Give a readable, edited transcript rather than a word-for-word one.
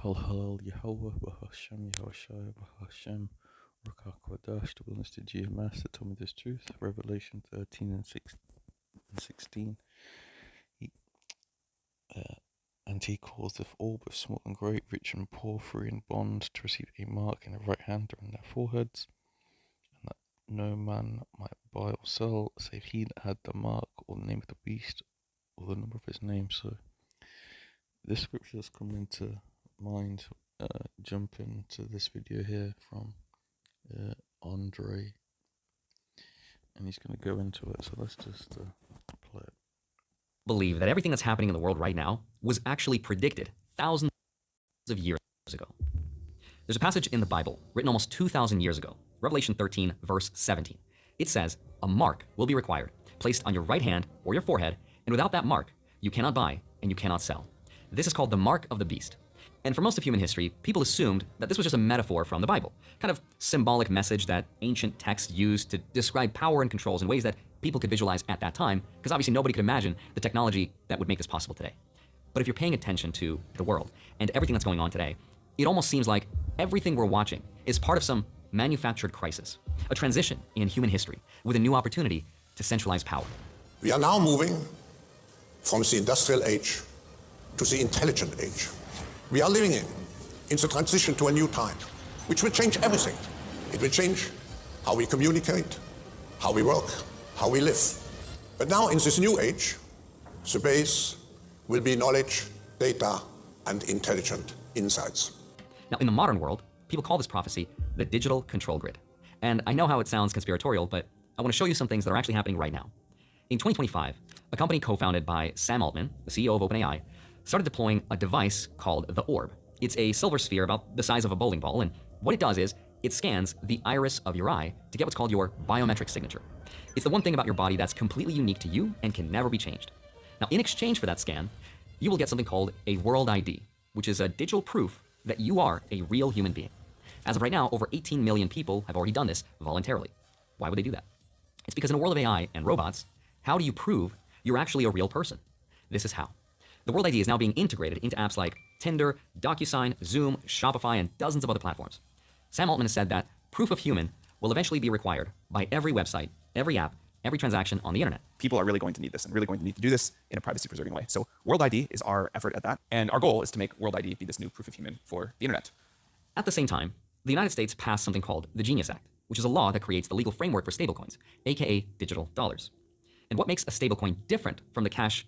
Kal Halal Yahweh Bahashem Yahushua Bahashem Ruach HaKodesh, the wilderness to GMS, that told me this truth. Revelation 13 and 16. He, and he causeth all, both small and great, rich and poor, free and bond, to receive a mark in their right hand or in their foreheads, and that no man might buy or sell, save he that had the mark, or the name of the beast, or the number of his name. So this scripture has come into mind, jumping to this video here from Andre, and he's going to go into it, so let's just play it. Believe that everything that's happening in the world right now was actually predicted thousands of years ago. There's a passage in the Bible written almost 2,000 years ago, Revelation 13, verse 17. It says, "A mark will be required, placed on your right hand or your forehead, and without that mark, you cannot buy and you cannot sell." This is called the mark of the beast. And for most of human history, people assumed that this was just a metaphor from the Bible, kind of symbolic message that ancient texts used to describe power and controls in ways that people could visualize at that time, because obviously nobody could imagine the technology that would make this possible today. But if you're paying attention to the world and everything that's going on today, it almost seems like everything we're watching is part of some manufactured crisis, a transition in human history with a new opportunity to centralize power. We are now moving from the industrial age to the intelligent age. We are living in the transition to a new time, which will change everything. It will change how we communicate, how we work, how we live. But now in this new age, the base will be knowledge, data, and intelligent insights. Now, in the modern world, people call this prophecy the digital control grid. And I know how it sounds conspiratorial, but I want to show you some things that are actually happening right now. In 2025, a company co-founded by Sam Altman, the CEO of OpenAI, started deploying a device called the Orb. It's a silver sphere about the size of a bowling ball, and what it does is it scans the iris of your eye to get what's called your biometric signature. It's the one thing about your body that's completely unique to you and can never be changed. Now, in exchange for that scan, you will get something called a World ID, which is a digital proof that you are a real human being. As of right now, over 18 million people have already done this voluntarily. Why would they do that? It's because in a world of AI and robots, how do you prove you're actually a real person? This is how. The World ID is now being integrated into apps like Tinder, DocuSign, Zoom, Shopify, and dozens of other platforms. Sam Altman has said that proof of human will eventually be required by every website, every app, every transaction on the internet. People are really going to need this and really going to need to do this in a privacy-preserving way. So World ID is our effort at that. And our goal is to make World ID be this new proof of human for the internet. At the same time, the United States passed something called the Genius Act, which is a law that creates the legal framework for stablecoins, aka digital dollars. And what makes a stablecoin different from the cash